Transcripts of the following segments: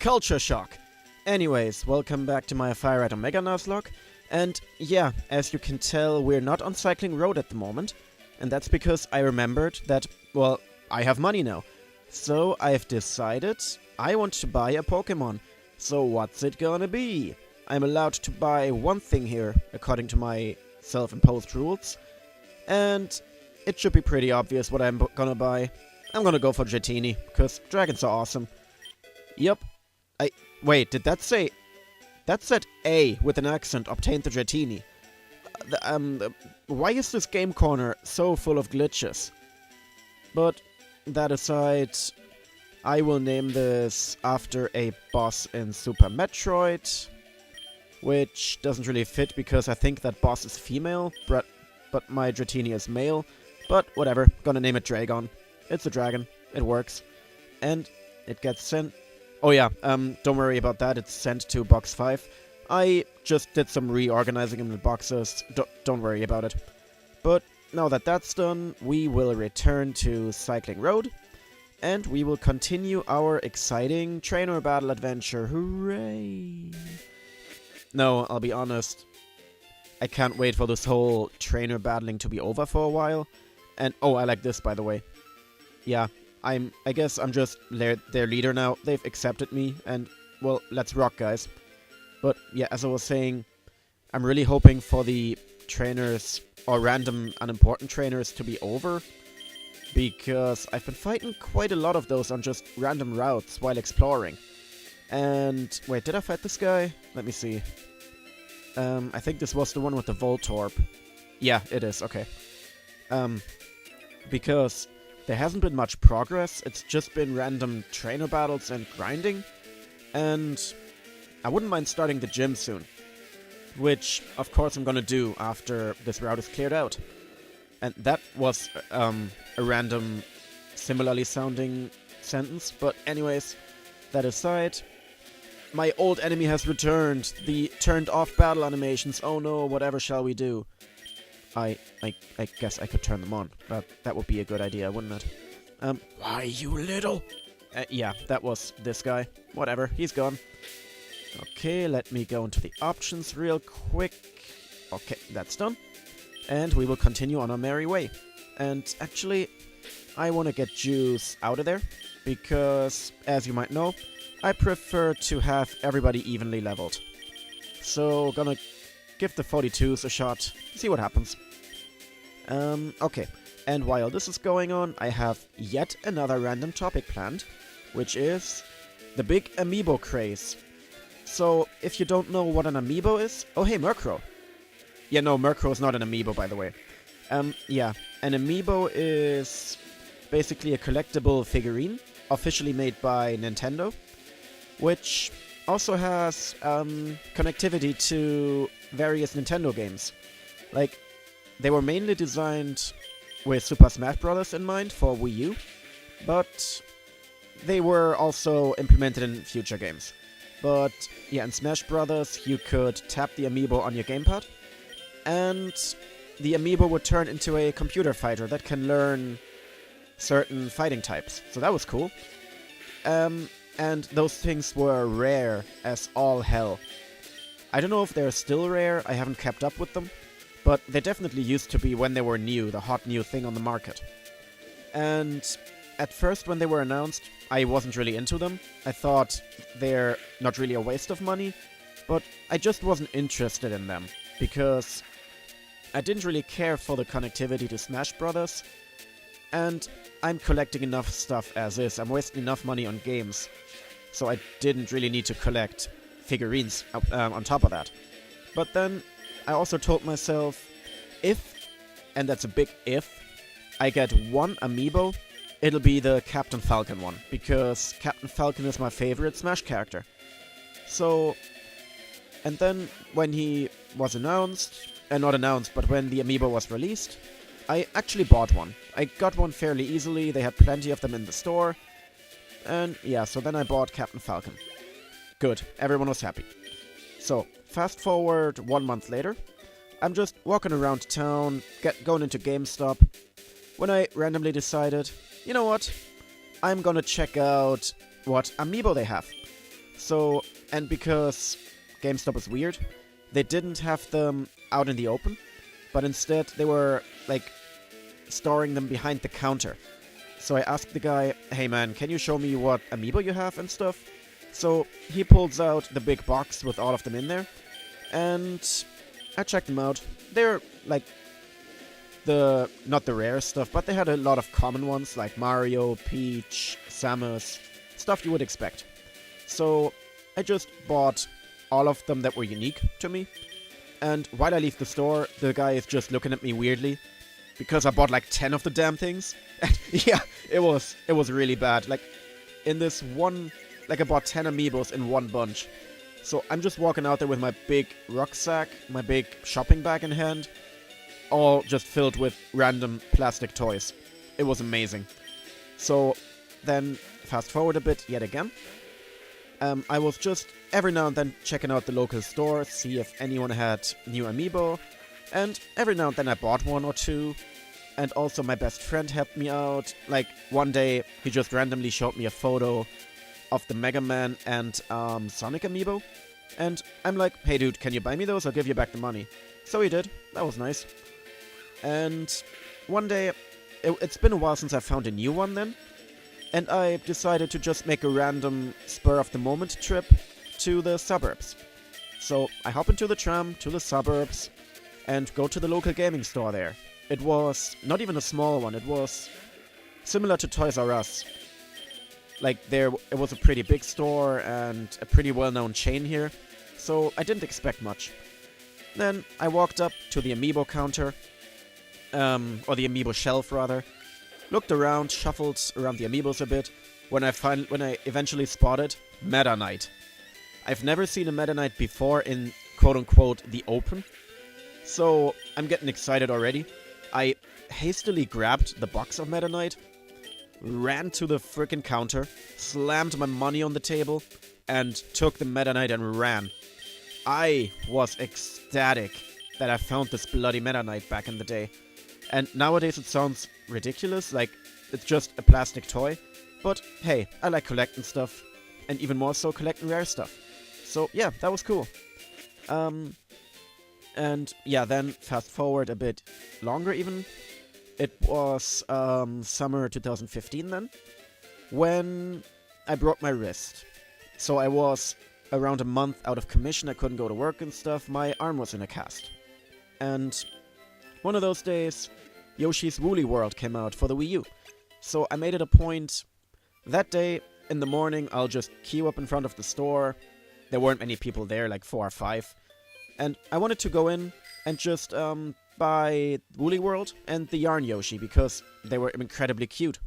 culture shock. Anyways, welcome back to my FireRed Omega Nuzlocke. And yeah, as you can tell, we're not on Cycling Road at the moment. And that's because I remembered that, well, I have money now. So I've decided I want to buy a Pokémon. So what's it gonna be? I'm allowed to buy one thing here, according to my self-imposed rules. And it should be pretty obvious what I'm gonna buy. I'm gonna go for Dratini, because dragons are awesome. Yup. Wait, did that say... That said A with an accent obtained the Dratini. Why is this game corner so full of glitches? But that aside, I will name this after a boss in Super Metroid, which doesn't really fit because I think that boss is female, but my Dratini is male. But whatever, gonna name it Dragon. It's a dragon, it works. And it gets sent... Oh yeah, don't worry about that, it's sent to box 5. I just did some reorganizing in the boxes, don't worry about it. But now that that's done, we will return to Cycling Road, and we will continue our exciting trainer battle adventure, hooray! No, I'll be honest, I can't wait for this whole trainer battling to be over for a while. And, oh, I like this, by the way. Yeah. I guess I'm just their leader now. They've accepted me, and, well, let's rock, guys. But, yeah, as I was saying, I'm really hoping for the trainers, or random unimportant trainers, to be over. Because I've been fighting quite a lot of those on just random routes while exploring. And, wait, did I fight this guy? Let me see. I think this was the one with the Voltorb. Yeah, it is, okay. Because... there hasn't been much progress, it's just been random trainer battles and grinding, and I wouldn't mind starting the gym soon. Which, of course, I'm gonna do after this route is cleared out. And that was a random, similarly sounding sentence, but anyways, that aside, my old enemy has returned, the turned off battle animations, oh no, whatever shall we do? I guess I could turn them on. That would be a good idea, wouldn't it? Why, you little... yeah, that was this guy. Whatever, he's gone. Okay, let me go into the options real quick. Okay, that's done. And we will continue on our merry way. And actually, I want to get Juice out of there. Because, as you might know, I prefer to have everybody evenly leveled. So, gonna... give the 42s a shot, see what happens. Okay, and while this is going on, I have yet another random topic planned, which is the big amiibo craze. So, if you don't know what an amiibo is... Oh, hey, Murkrow. Yeah, no, Murkrow is not an amiibo, by the way. Yeah, an amiibo is basically a collectible figurine, officially made by Nintendo, which also has connectivity to various Nintendo games. Like, they were mainly designed with Super Smash Bros. In mind for Wii U, but they were also implemented in future games. But yeah, in Smash Bros. You could tap the amiibo on your gamepad, and the amiibo would turn into a computer fighter that can learn certain fighting types. So that was cool. And those things were rare as all hell. I don't know if they're still rare, I haven't kept up with them, but they definitely used to be when they were new, the hot new thing on the market. And at first when they were announced, I wasn't really into them. I thought they're not really a waste of money, but I just wasn't interested in them, because I didn't really care for the connectivity to Smash Brothers, and I'm collecting enough stuff as is. I'm wasting enough money on games, so I didn't really need to collect figurines on top of that. But then I also told myself, if, and that's a big if, I get one amiibo, it'll be the Captain Falcon one, because Captain Falcon is my favorite Smash character. So, and then when he was announced, not announced, but when the amiibo was released, I actually bought one. I got one fairly easily, they had plenty of them in the store, and yeah, so then I bought Captain Falcon. Good, everyone was happy. So, fast forward 1 month later, I'm just walking around town, going into GameStop, when I randomly decided, you know what, I'm gonna check out what amiibo they have. So, and because GameStop is weird, they didn't have them out in the open, but instead they were, like, storing them behind the counter. So I asked the guy, hey man, can you show me what amiibo you have and stuff? So he pulls out the big box with all of them in there, and I checked them out. They're, like, not the rare stuff, but they had a lot of common ones, like Mario, Peach, Samus, stuff you would expect. So I just bought all of them that were unique to me, and while I leave the store, the guy is just looking at me weirdly, because I bought like 10 of the damn things. And yeah, it was really bad. Like, in this one, like, I bought 10 amiibos in one bunch. So I'm just walking out there with my big rucksack, my big shopping bag in hand, all just filled with random plastic toys. It was amazing. So then, fast forward a bit yet again. I was just every now and then checking out the local store, see if anyone had new amiibo, and every now and then I bought one or two. And also my best friend helped me out. Like, one day he just randomly showed me a photo of the Mega Man and Sonic amiibo. And I'm like, hey dude, can you buy me those? I'll give you back the money. So he did. That was nice. And one day, it's been a while since I found a new one then. And I decided to just make a random spur-of-the-moment trip to the suburbs. So I hop into the tram to the suburbs and go to the local gaming store there. It was not even a small one, it was similar to Toys R Us. Like, it was a pretty big store and a pretty well-known chain here, so I didn't expect much. Then I walked up to the amiibo counter, or the amiibo shelf rather, looked around, shuffled around the amiibos a bit, when I eventually spotted Meta Knight. I've never seen a Meta Knight before in quote-unquote the open, so I'm getting excited already. I hastily grabbed the box of Meta Knight, ran to the frickin' counter, slammed my money on the table, and took the Meta Knight and ran. I was ecstatic that I found this bloody Meta Knight back in the day. And nowadays it sounds ridiculous, like it's just a plastic toy. But hey, I like collecting stuff, and even more so collecting rare stuff. So yeah, that was cool. And yeah, then fast forward a bit longer even. It was summer 2015 then, when I broke my wrist. So I was around a month out of commission, I couldn't go to work and stuff, my arm was in a cast. And one of those days, Yoshi's Woolly World came out for the Wii U. So I made it a point, that day in the morning, I'll just queue up in front of the store. There weren't many people there, like 4 or 5. And I wanted to go in and just buy Woolly World and the Yarn Yoshi, because they were incredibly cute.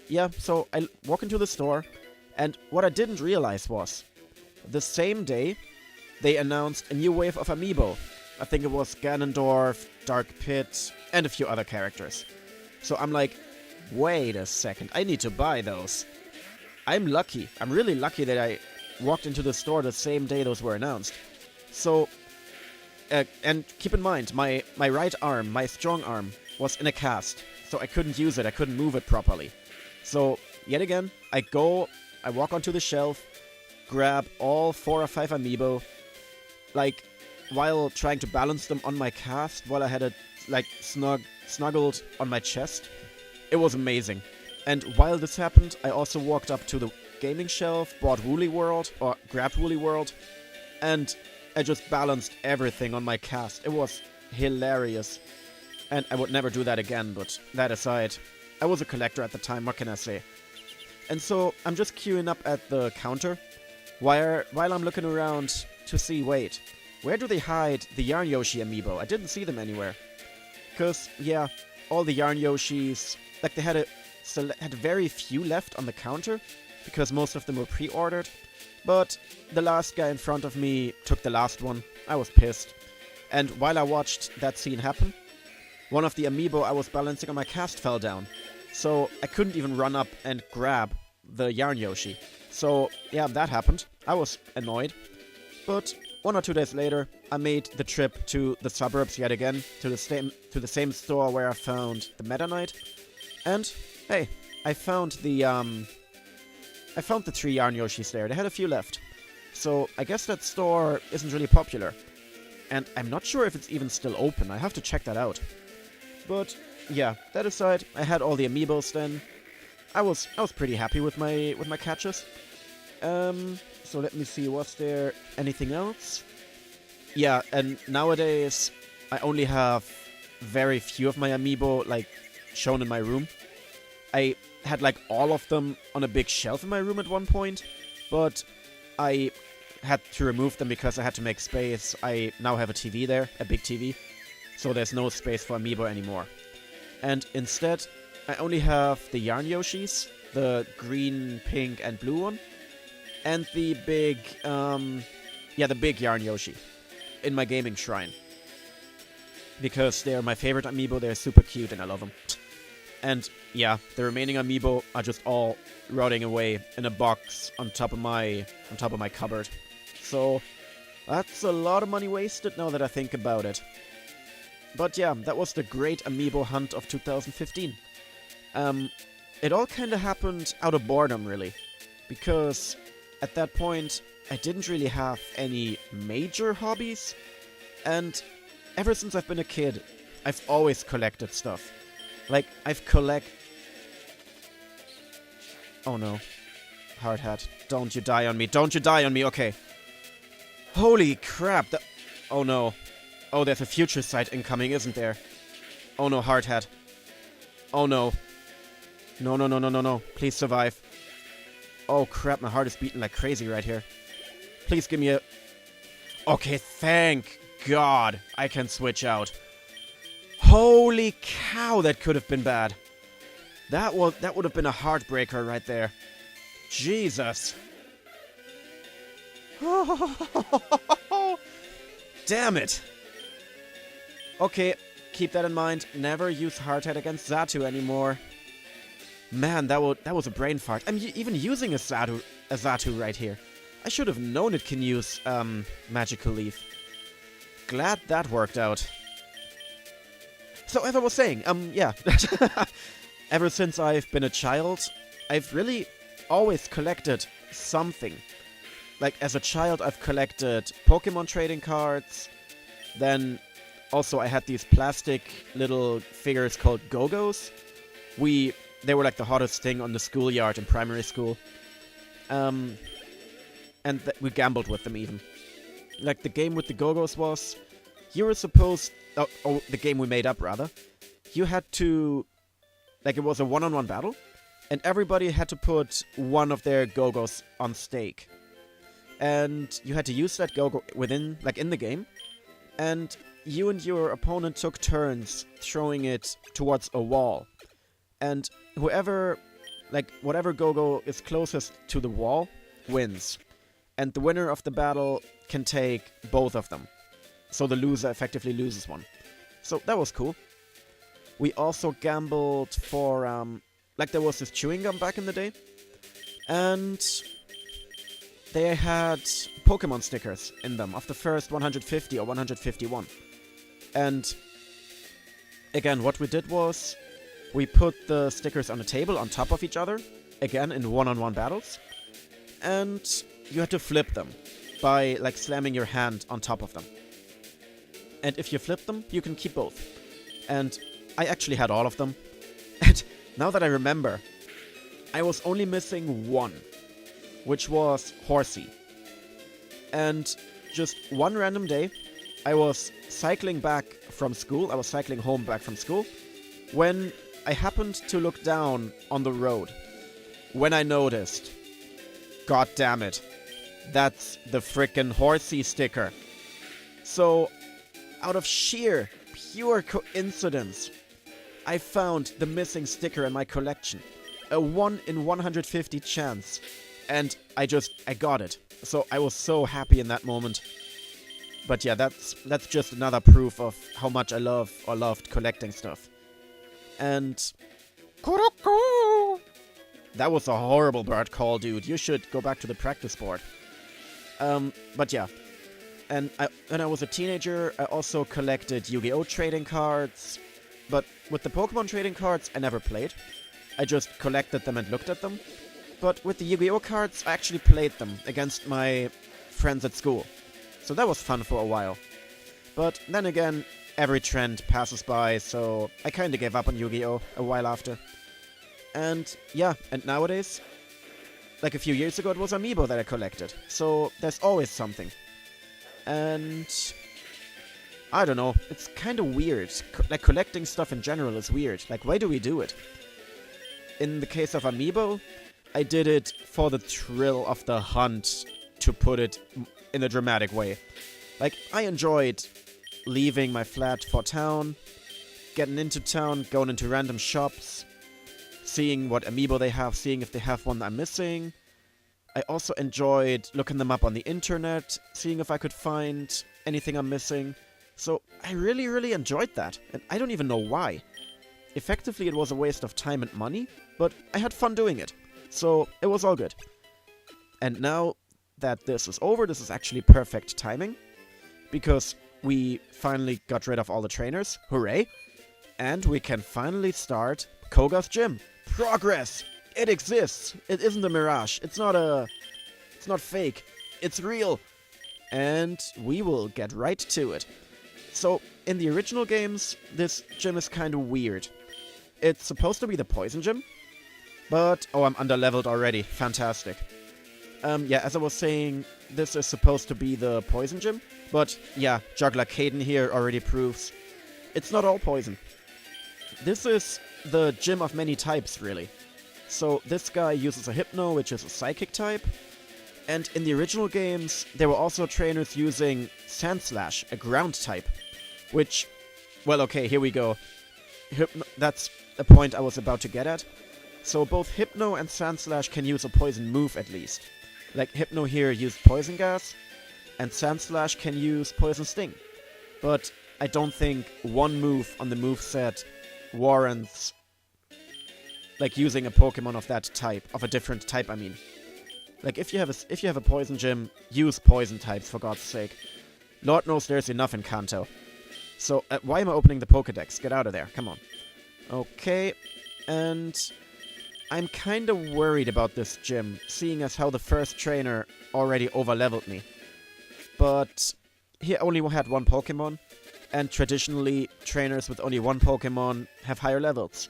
Yeah, so I walk into the store, and what I didn't realize was, the same day, they announced a new wave of amiibo. I think it was Ganondorf, Dark Pit, and a few other characters. So I'm like, wait a second, I need to buy those. I'm lucky. I'm really lucky that I walked into the store the same day those were announced. So, and keep in mind, my right arm, my strong arm, was in a cast. So I couldn't use it, I couldn't move it properly. So, yet again, I walk onto the shelf, grab all 4 or 5 amiibo, like, while trying to balance them on my cast, while I had it, like, snuggled on my chest. It was amazing. And while this happened, I also walked up to the gaming shelf, bought Woolly World, or grabbed Woolly World, and I just balanced everything on my cast. It was hilarious. And I would never do that again, but that aside, I was a collector at the time, what can I say? And so, I'm just queuing up at the counter, while I'm looking around to see, wait, where do they hide the Yarn Yoshi amiibo? I didn't see them anywhere. Because, yeah, all the Yarn Yoshis, like, they had very few left on the counter, because most of them were pre-ordered. But the last guy in front of me took the last one. I was pissed. And while I watched that scene happen, one of the amiibo I was balancing on my cast fell down. So I couldn't even run up and grab the Yarn Yoshi. So yeah, that happened. I was annoyed. But 1 or 2 days later, I made the trip to the suburbs yet again, to the same store where I found the Meta Knight. And hey, I found the I found the 3 Yarn Yoshis there. They had a few left. So I guess that store isn't really popular. And I'm not sure if it's even still open. I have to check that out. But yeah, that aside, I had all the amiibos then. I was pretty happy with my catches. So let me see, was there anything else? Yeah, and nowadays I only have very few of my amiibo like shown in my room. I had like all of them on a big shelf in my room at one point, but I had to remove them because I had to make space. I now have a TV there, a big TV, so there's no space for amiibo anymore. And instead, I only have the Yarn Yoshis, the green, pink, and blue one, and the big, the big Yarn Yoshi in my gaming shrine. Because they're my favorite amiibo, they're super cute and I love them. And yeah, the remaining amiibo are just all rotting away in a box on top of my cupboard. So that's a lot of money wasted now that I think about it. But yeah, that was the great amiibo hunt of 2015. It all kind of happened out of boredom, really. Because at that point, I didn't really have any major hobbies. And ever since I've been a kid, I've always collected stuff. Like, Oh no. Hard hat. Don't you die on me. Don't you die on me. Okay. Holy crap. Oh no. Oh, there's a future sight incoming, isn't there? Oh no, hard hat. Oh no. No, no, no, no, no, no. Please survive. Oh crap, my heart is beating like crazy right here. Please give me a... Okay, thank God I can switch out. Holy cow, that could have been bad. That would have been a heartbreaker right there. Jesus. Damn it. Okay, keep that in mind. Never use hard hat against Xatu anymore. Man, that was a brain fart. I'm even using a Xatu right here. I should have known it can use Magical Leaf. Glad that worked out. So as I was saying, yeah. Ever since I've been a child, I've really always collected something. Like, as a child, I've collected Pokémon trading cards. Then, also, I had these plastic little figures called Go-Go's. They were like the hottest thing on the schoolyard in primary school. And we gambled with them even. Like, the game with the Go-Go's was... You were supposed... Oh, the game we made up, rather. You had to... Like, it was a one-on-one battle. And everybody had to put one of their Go-Go's on stake. And you had to use that Go-Go within... Like, in the game. And you and your opponent took turns throwing it towards a wall. And whoever... Like, whatever Go-Go is closest to the wall wins. And the winner of the battle can take both of them. So the loser effectively loses one. So that was cool. We also gambled for, like, there was this chewing gum back in the day. And they had Pokemon stickers in them of the first 150 or 151. And again, what we did was we put the stickers on a table on top of each other, again in one-on-one battles. And you had to flip them by, like, slamming your hand on top of them. And if you flip them, you can keep both. And I actually had all of them. And now that I remember, I was only missing one, which was Horsey. And just one random day, I was cycling back from school. I was cycling home back from school when I happened to look down on the road. When I noticed, God damn it, that's the frickin' Horsey sticker. So, out of sheer, pure coincidence, I found the missing sticker in my collection. A 1 in 150 chance. And I got it. So I was so happy in that moment. But yeah, that's just another proof of how much I loved collecting stuff. And... That was a horrible bird call, dude. You should go back to the practice board. But yeah. And when I was a teenager, I also collected Yu-Gi-Oh! Trading cards. But with the Pokemon trading cards, I never played. I just collected them and looked at them. But with the Yu-Gi-Oh cards, I actually played them against my friends at school. So that was fun for a while. But then again, every trend passes by, so I kinda gave up on Yu-Gi-Oh a while after. And yeah, and nowadays, like a few years ago, it was amiibo that I collected. So there's always something. And I don't know, it's kinda weird. Like, collecting stuff in general is weird. Like, why do we do it? In the case of amiibo, I did it for the thrill of the hunt, to put it in a dramatic way. Like, I enjoyed leaving my flat for town, getting into town, going into random shops, seeing what amiibo they have, seeing if they have one I'm missing. I also enjoyed looking them up on the internet, seeing if I could find anything I'm missing. So I really, really enjoyed that, and I don't even know why. Effectively, it was a waste of time and money, but I had fun doing it, so it was all good. And now that this is over, this is actually perfect timing, because we finally got rid of all the trainers, hooray, and we can finally start Koga's gym. Progress! It exists! It isn't a mirage, it's not fake, it's real! And we will get right to it. So, in the original games, this gym is kinda weird. It's supposed to be the poison gym, but... oh, I'm underleveled already. Fantastic. Yeah, as I was saying, this is supposed to be the poison gym, but yeah, Juggler Caden here already proves it's not all poison. This is the gym of many types, really. So, this guy uses a Hypno, which is a psychic type, and in the original games, there were also trainers using Sandslash, a ground type, which... well, okay, here we go. That's a point I was about to get at. So both Hypno and Sandslash can use a poison move at least. Like, Hypno here used Poison Gas, and Sandslash can use Poison Sting. But I don't think one move on the moveset warrants, like, using a Pokemon of that type, of a different type, I mean. Like, if you have a Poison Gym, use Poison types, for God's sake. Lord knows there's enough in Kanto. So, why am I opening the Pokedex? Get out of there, come on. Okay, and... I'm kinda worried about this gym, seeing as how the first trainer already overleveled me. But he only had one Pokemon, and traditionally, trainers with only one Pokemon have higher levels.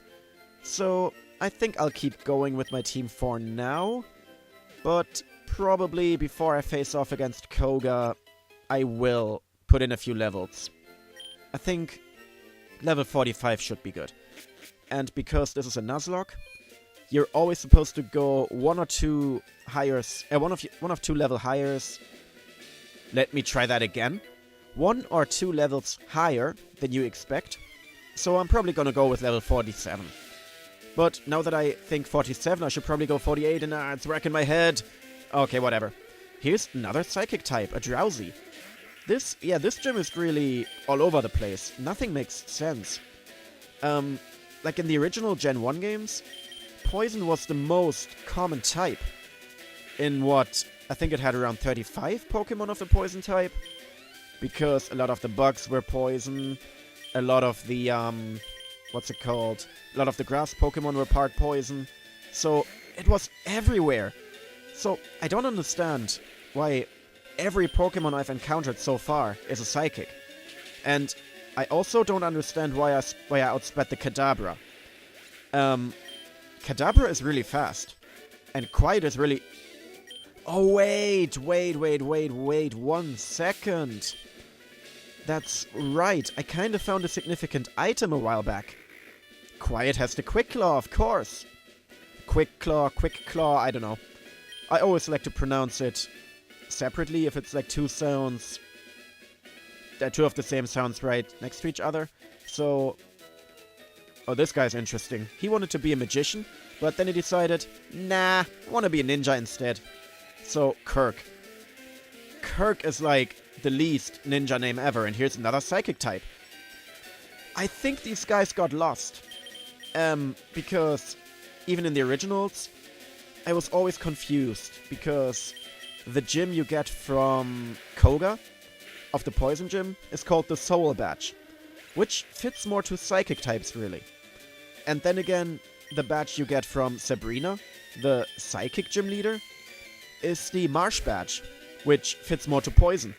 So, I think I'll keep going with my team for now, but probably before I face off against Koga, I will put in a few levels. I think level 45 should be good. And because this is a Nuzlocke, you're always supposed to go one of two level higher. Let me try that again. 1 or 2 levels higher than you expect. So I'm probably gonna go with level 47. But now that I think 47, I should probably go 48, and it's wrecking my head. Okay, whatever. Here's another psychic type, a Drowsy. This gym is really all over the place. Nothing makes sense. Like in the original Gen 1 games, Poison was the most common type. In what, I think it had around 35 Pokemon of the Poison type. Because a lot of the bugs were Poison. A lot of the, what's it called? A lot of the grass Pokemon were part Poison. So, it was everywhere. So, I don't understand why every Pokemon I've encountered so far is a Psychic. And I also don't understand why I outsped the Kadabra. Kadabra is really fast. And Quiet is really... Oh, wait, 1 second. That's right, I kinda found a significant item a while back. Quiet has the Quick Claw, of course. Quick Claw, I don't know. I always like to pronounce it separately if it's like two sounds... two of the same sounds right next to each other. So... Oh, this guy's interesting. He wanted to be a magician, but then he decided, nah, I want to be a ninja instead. So, Kirk. Kirk is like the least ninja name ever, and here's another psychic type. I think these guys got lost. Because even in the originals, I was always confused, because the gym you get from Koga, of the Poison Gym, is called the Soul Badge, which fits more to psychic types, really. And then again, the badge you get from Sabrina the Psychic Gym Leader, is the Marsh Badge, which fits more to Poison.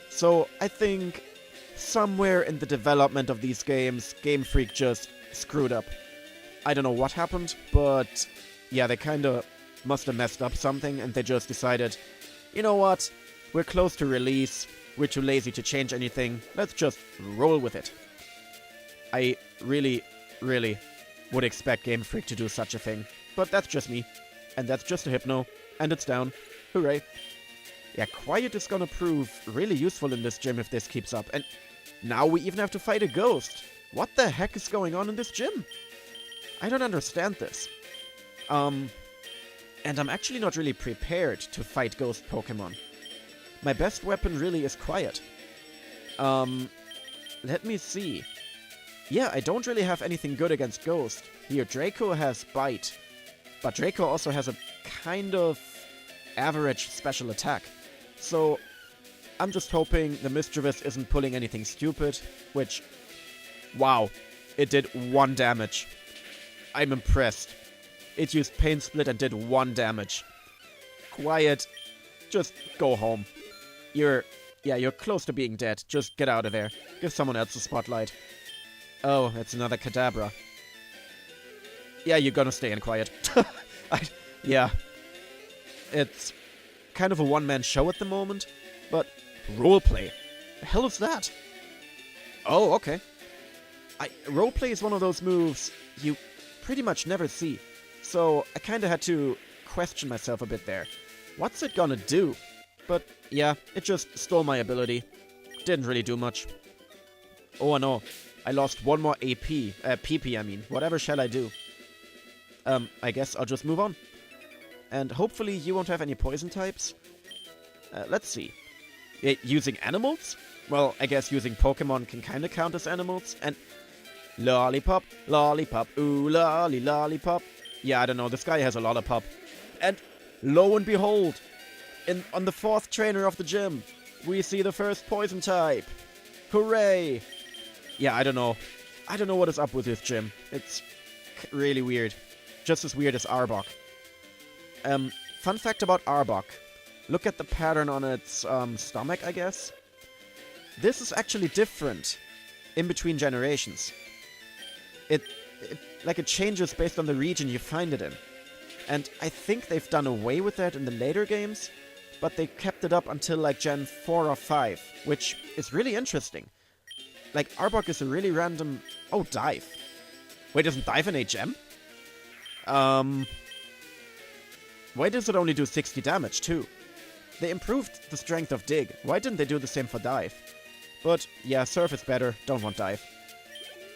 So I think somewhere in the development of these games, Game Freak just screwed up. I don't know what happened, but yeah, they kinda must have messed up something, and they just decided, you know what, we're close to release, we're too lazy to change anything, let's just roll with it. I really, really would expect Game Freak to do such a thing, but that's just me, and that's just a Hypno, and it's down. Hooray. Yeah, Quiet is gonna prove really useful in this gym if this keeps up, and now we even have to fight a ghost. What the heck is going on in this gym? I don't understand this. And I'm actually not really prepared to fight ghost Pokemon. My best weapon really is Quiet. Let me see. Yeah, I don't really have anything good against Ghost. Here, Draco has Bite. But Draco also has a kind of average special attack. So, I'm just hoping the Mischievous isn't pulling anything stupid, which... Wow, it did 1 damage. I'm impressed. It used Pain Split and did 1 damage. Quiet, just go home. You're close to being dead. Just get out of there. Give someone else the spotlight. Oh, it's another Kadabra. Yeah, you're gonna stay in Quiet. Yeah. It's kind of a one-man show at the moment, but roleplay. The hell is that? Oh, okay. Roleplay is one of those moves you pretty much never see, so I kinda had to question myself a bit there. What's it gonna do? But yeah, it just stole my ability. Didn't really do much. Oh no, I lost 1 more AP. PP, I mean. Whatever shall I do? I guess I'll just move on. And hopefully you won't have any poison types. Let's see. Using animals? Well, I guess using Pokemon can kinda count as animals. And lollipop, lollipop, ooh lolly, lollipop. Yeah, I don't know, this guy has a lollipop. And lo and behold, on the 4th trainer of the gym, we see the first poison type. Hooray! Yeah, I don't know. I don't know what is up with this gym. It's really weird. Just as weird as Arbok. Fun fact about Arbok. Look at the pattern on its stomach, I guess. This is actually different in between generations. It changes based on the region you find it in. And I think they've done away with that in the later games, but they kept it up until like Gen 4 or 5, which is really interesting. Like, Arbok is a really random... Oh, Dive. Wait, isn't Dive an HM? Why does it only do 60 damage, too? They improved the strength of Dig. Why didn't they do the same for Dive? But, yeah, Surf is better. Don't want Dive.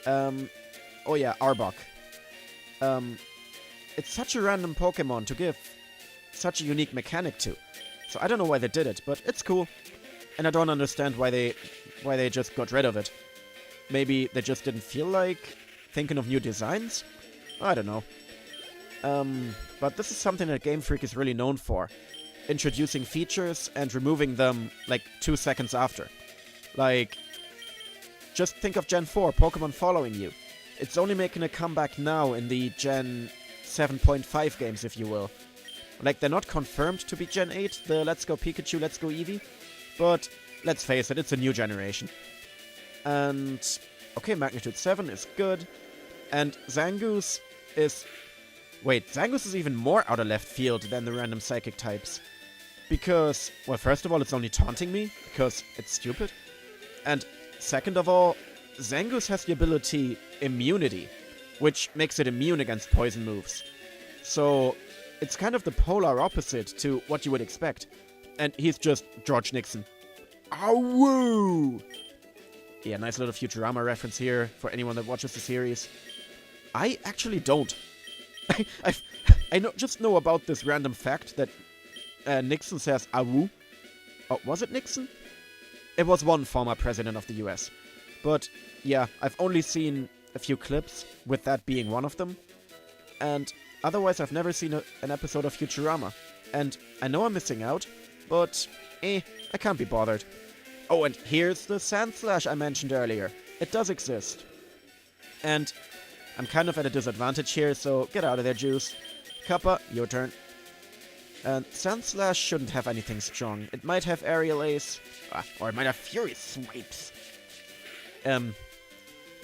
Oh yeah, Arbok. It's such a random Pokemon to give such a unique mechanic to. So I don't know why they did it, but it's cool. And I don't understand why they just got rid of it. Maybe they just didn't feel like thinking of new designs? I don't know. But this is something that Game Freak is really known for. Introducing features and removing them, like, 2 seconds after. Like, just think of Gen 4, Pokemon following you. It's only making a comeback now in the Gen 7.5 games, if you will. Like, they're not confirmed to be Gen 8, the Let's Go Pikachu, Let's Go Eevee. But, let's face it, it's a new generation. And, okay, Magnitude 7 is good. And Zangoose is... Wait, Zangoose is even more out of left field than the random Psychic types. Because, well, first of all, it's only taunting me, because it's stupid. And second of all, Zangoose has the ability Immunity, which makes it immune against poison moves. So, it's kind of the polar opposite to what you would expect. And he's just George Nixon. Ow! Yeah, nice little Futurama reference here for anyone that watches the series. I actually don't. I just know about this random fact that Nixon says "awoo." Oh, was it Nixon? It was one former president of the US. But yeah, I've only seen a few clips, with that being one of them. And otherwise I've never seen an episode of Futurama. And I know I'm missing out, but I can't be bothered. Oh, and here's the Sand Slash I mentioned earlier. It does exist. And I'm kind of at a disadvantage here, so get out of there, Juice. Kappa, your turn. And Sandslash shouldn't have anything strong. It might have Aerial Ace, or it might have Fury Swipes.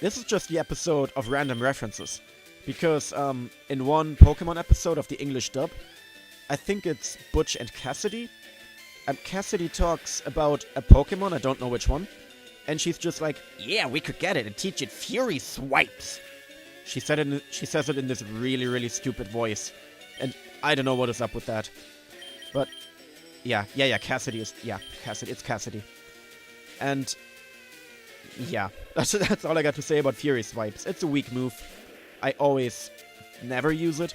This is just the episode of random references. Because, in one Pokemon episode of the English dub, I think it's Butch and Cassidy. Cassidy talks about a Pokemon, I don't know which one. And she's just like, yeah, we could get it and teach it Fury Swipes. She says it in this really, really stupid voice. And I don't know what is up with that. But, Cassidy, it's Cassidy. And, yeah, that's all I got to say about Fury Swipes. It's a weak move. I always never use it.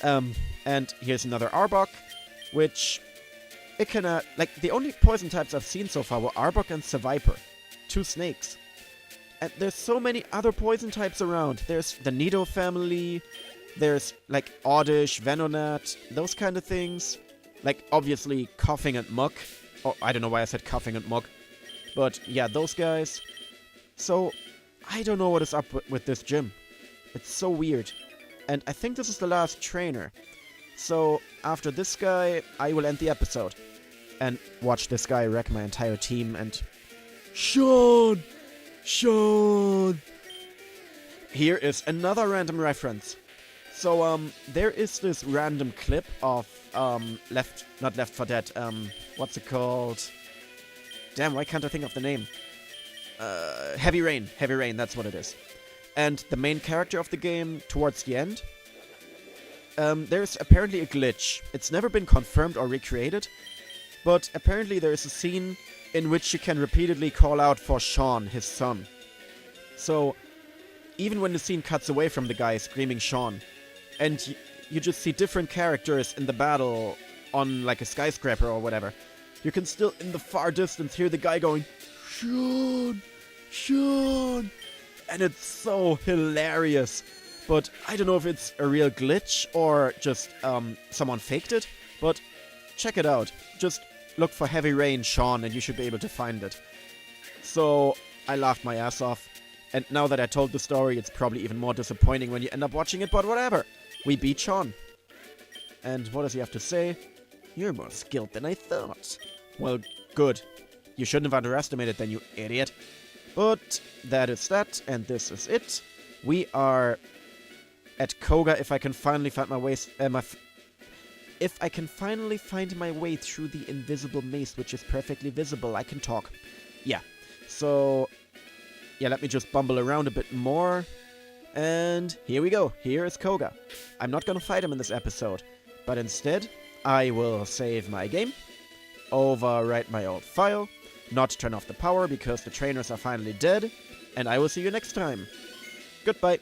And here's another Arbok, which, it kinda, like, the only poison types I've seen so far were Arbok and Seviper. 2 snakes. And there's so many other poison types around. There's the Nido family, there's, like, Oddish, Venonat, those kind of things. Like, obviously, Coughing and Muk. Oh, I don't know why I said Coughing and Muk. But, yeah, those guys. So, I don't know what is up with this gym. It's so weird. And I think this is the last trainer. So, after this guy, I will end the episode. And watch this guy wreck my entire team and... Sean! Here is another random reference. So, there is this random clip of, not Left 4 Dead, what's it called? Damn, why can't I think of the name? Heavy Rain, that's what it is. And the main character of the game, towards the end, there's apparently a glitch. It's never been confirmed or recreated, but apparently there is a scene in which you can repeatedly call out for Sean, his son. So, even when the scene cuts away from the guy screaming Sean, and you just see different characters in the battle on like a skyscraper or whatever, you can still in the far distance hear the guy going, Sean! And it's so hilarious. But I don't know if it's a real glitch or just someone faked it, but check it out. Just look for Heavy Rain Sean and you should be able to find it. So I laughed my ass off. And now that I told the story, it's probably even more disappointing when you end up watching it, but whatever. We beat Sean. And what does he have to say? You're more skilled than I thought. Well, good. You shouldn't have underestimated then, you idiot. But that is that, and this is it. We are at Koga. If I can finally find my way, if I can finally find my way through the invisible maze, which is perfectly visible, I can talk. Yeah. So, yeah, let me just bumble around a bit more. And here we go. Here is Koga. I'm not gonna fight him in this episode, but instead, I will save my game, overwrite my old file, not turn off the power because the trainers are finally dead, and I will see you next time. Goodbye.